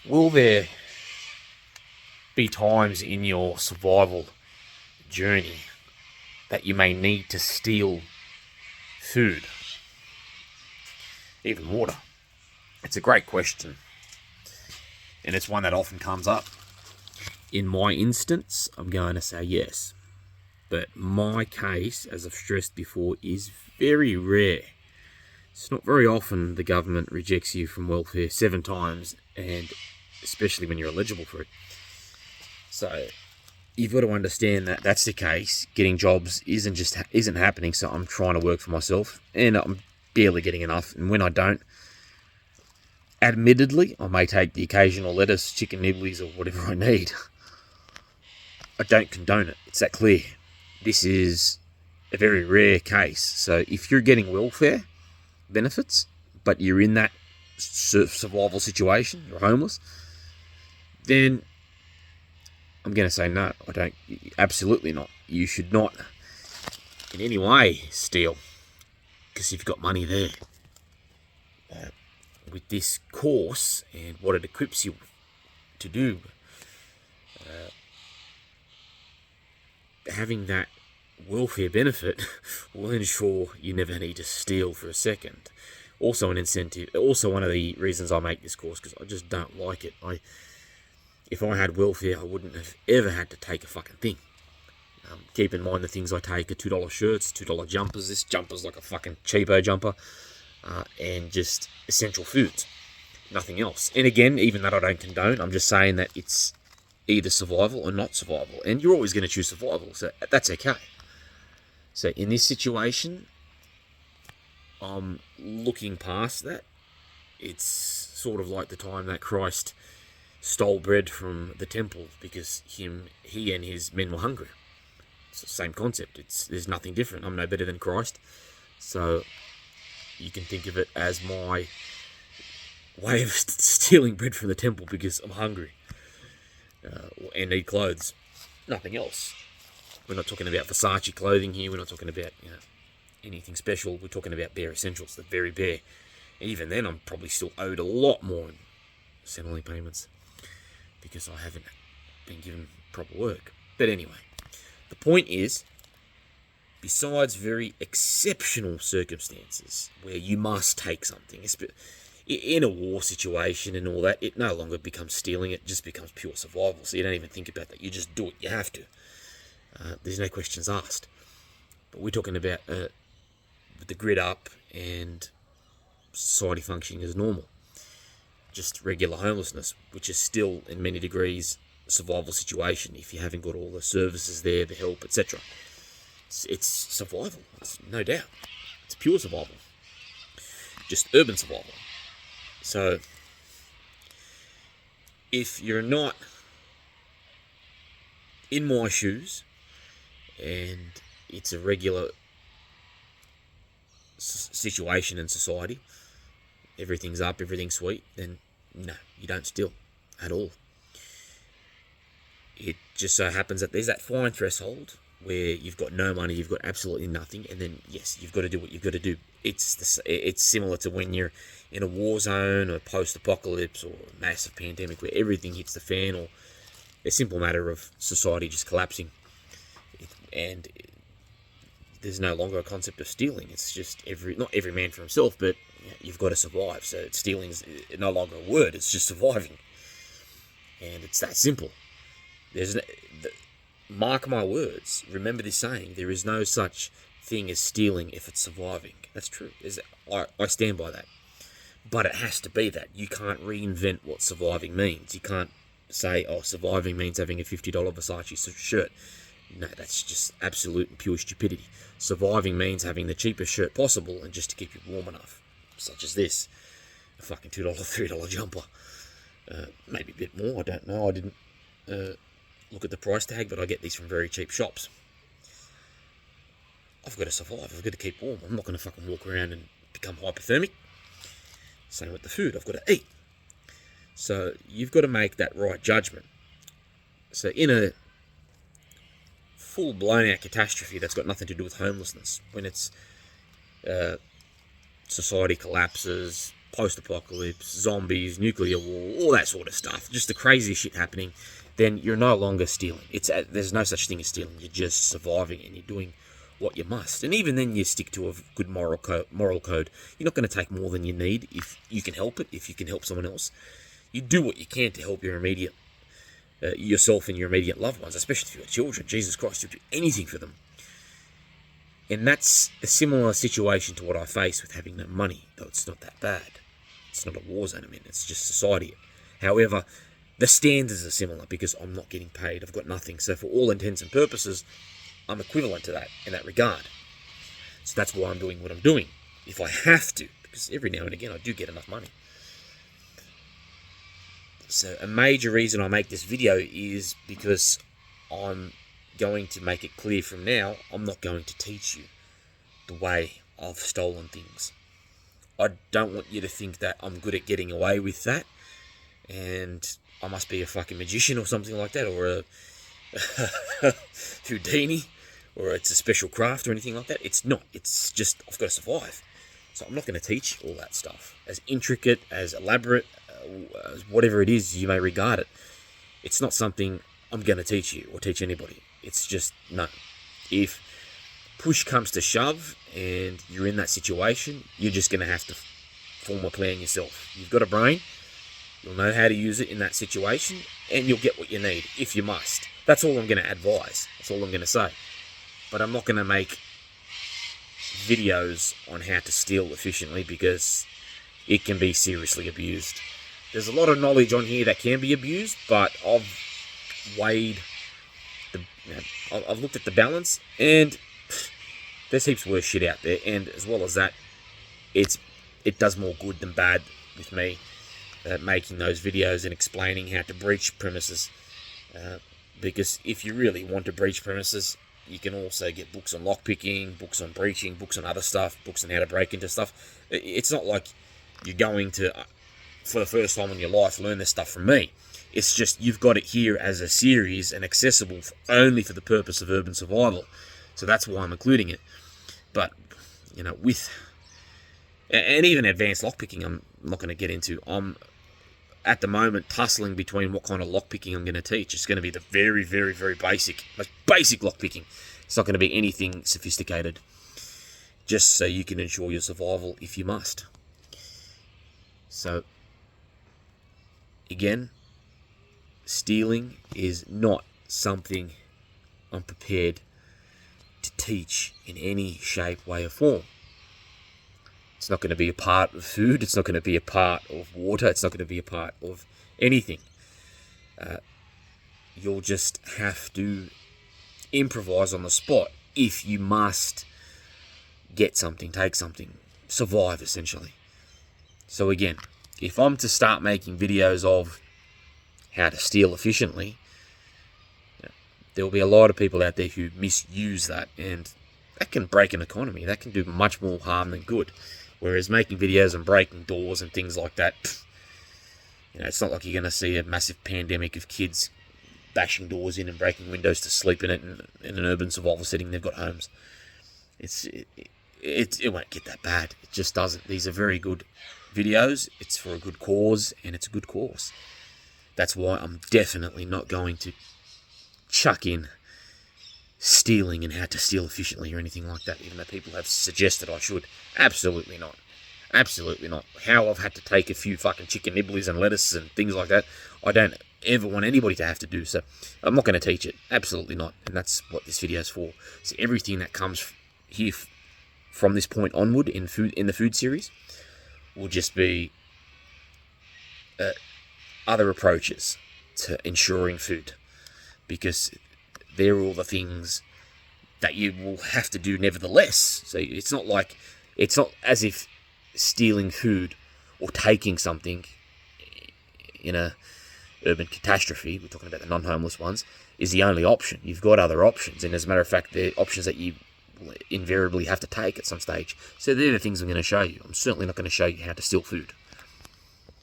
Will there be times in your survival journey that you may need to steal food, even water? It's a great question, and it's one that often comes up. In my instance, I'm going to say yes. But my case, as I've stressed before, is very rare. It's not very often the government rejects you from welfare 7 times, and especially when you're eligible for it. So you've got to understand that that's the case. Getting jobs isn't happening. So I'm trying to work for myself, and I'm barely getting enough. And when I don't, admittedly, I may take the occasional lettuce, chicken nibblies, or whatever I need. I don't condone it. It's that clear. This is a very rare case. So if you're getting welfare benefits, but you're in that survival situation, you're homeless, then I'm going to say no. I don't. Absolutely not. You should not in any way steal, because you've got money there. With this course and what it equips you to do, having that welfare benefit will ensure you never need to steal for a second. Also an incentive. Also one of the reasons I make this course, because I just don't like it. If I had welfare, I wouldn't have ever had to take a fucking thing. Keep in mind the things I take are $2 shirts, $2 jumpers. This jumper's like a fucking cheapo jumper. And just essential foods. Nothing else. And again, even that I don't condone. I'm just saying that it's either survival or not survival. And you're always going to choose survival, so that's okay. So in this situation, I'm looking past that. It's sort of like the time that Christ stole bread from the temple because he and his men were hungry. It's the same concept. There's nothing different. I'm no better than Christ. So you can think of it as my way of stealing bread from the temple because I'm hungry and need clothes. Nothing else. We're not talking about Versace clothing here. We're not talking about anything special. We're talking about bare essentials, the very bare. Even then, I'm probably still owed a lot more in Centrelink payments because I haven't been given proper work. But anyway, the point is, besides very exceptional circumstances where you must take something, in a war situation and all that, it no longer becomes stealing, it just becomes pure survival. So you don't even think about that, you just do it, you have to. There's no questions asked. But we're talking about the grid up and society functioning as normal. Just regular homelessness, which is still in many degrees a survival situation if you haven't got all the services there, the help, etc. It's survival, it's no doubt. It's pure survival. Just urban survival. So, if you're not in my shoes and it's a regular situation in society, everything's up, everything's sweet, then no, you don't steal at all. It just so happens that there's that fine threshold where you've got no money, you've got absolutely nothing, and then yes, you've got to do what you've got to do. It's similar to when you're in a war zone or post-apocalypse or a massive pandemic where everything hits the fan, or a simple matter of society just collapsing, and there's no longer a concept of stealing. It's just not every man for himself, but you've got to survive. So stealing's no longer a word; it's just surviving, and it's that simple. Mark my words. Remember this saying: there is no such thing as stealing if it's surviving. That's true. I stand by that. But it has to be that. You can't reinvent what surviving means. You can't say, oh, surviving means having a $50 Versace shirt. No, that's just absolute and pure stupidity. Surviving means having the cheapest shirt possible and just to keep you warm enough. Such as this. A fucking $2, $3 jumper. Maybe a bit more, I don't know. I didn't look at the price tag, but I get these from very cheap shops. I've got to survive. I've got to keep warm. I'm not going to fucking walk around and become hypothermic. Same with the food. I've got to eat. So you've got to make that right judgment. So in a full blown out catastrophe that's got nothing to do with homelessness, when it's society collapses, post-apocalypse, zombies, nuclear war, all that sort of stuff, just the crazy shit happening, then you're no longer stealing. There's no such thing as stealing. You're just surviving and you're doing what you must. And even then, you stick to a good moral code. You're not going to take more than you need if you can help it, if you can help someone else. You do what you can to help your immediate yourself and your immediate loved ones, especially if you've got children. Jesus Christ, you'll do anything for them. And that's a similar situation to what I face with having no money, though it's not that bad. It's not a war zone I'm in, it's just society. However, the standards are similar because I'm not getting paid, I've got nothing. So for all intents and purposes, I'm equivalent to that in that regard. So that's why I'm doing what I'm doing. If I have to, because every now and again I do get enough money. So a major reason I make this video is because I'm going to make it clear from now, I'm not going to teach you the way I've stolen things. I don't want you to think that I'm good at getting away with that and I must be a fucking magician or something like that, or a Houdini, or it's a special craft or anything like that. It's not. It's just I've got to survive. So I'm not going to teach all that stuff. As intricate, as elaborate, as whatever it is you may regard it, it's not something I'm going to teach you or teach anybody. It's just, no. If push comes to shove and you're in that situation, you're just going to have to form a plan yourself. You've got a brain, you'll know how to use it in that situation, and you'll get what you need, if you must. That's all I'm going to advise. That's all I'm going to say. But I'm not going to make videos on how to steal efficiently because it can be seriously abused. There's a lot of knowledge on here that can be abused, but I've looked at the balance, and there's heaps worse shit out there. And as well as that, it does more good than bad with me making those videos and explaining how to breach premises. Because if you really want to breach premises, you can also get books on lockpicking, books on breaching, books on other stuff, books on how to break into stuff. It's not like you're going to, for the first time in your life, learn this stuff from me. It's just you've got it here as a series and accessible only for the purpose of urban survival. So that's why I'm including it. But, and even advanced lockpicking I'm not going to get into. I'm, at the moment, tussling between what kind of lockpicking I'm going to teach. It's going to be the very, very, very most basic lockpicking. It's not going to be anything sophisticated. Just so you can ensure your survival if you must. So, again, stealing is not something I'm prepared to teach in any shape, way, or form. It's not going to be a part of food. It's not going to be a part of water. It's not going to be a part of anything. You'll just have to improvise on the spot if you must get something, take something, survive, essentially. So again, if I'm to start making videos of how to steal efficiently, there will be a lot of people out there who misuse that, and that can break an economy. That can do much more harm than good. Whereas making videos and breaking doors and things like that, it's not like you're going to see a massive pandemic of kids bashing doors in and breaking windows to sleep in it in an urban survival setting. They've got homes. It won't get that bad. It just doesn't. These are very good videos. It's for a good cause, and it's a good cause. That's why I'm definitely not going to chuck in stealing and how to steal efficiently or anything like that, even though people have suggested I should. Absolutely not. Absolutely not. How I've had to take a few fucking chicken nibblies and lettuces and things like that, I don't ever want anybody to have to do. So I'm not going to teach it. Absolutely not. And that's what this video is for. So everything that comes here from this point onward in the food series will just be other approaches to ensuring food, because they're all the things that you will have to do nevertheless. So it's not as if stealing food or taking something in a urban catastrophe, we're talking about the non-homeless ones, is the only option. You've got other options, and as a matter of fact, they're options that you invariably have to take at some stage. So they're the things I'm going to show you. I'm certainly not going to show you how to steal food.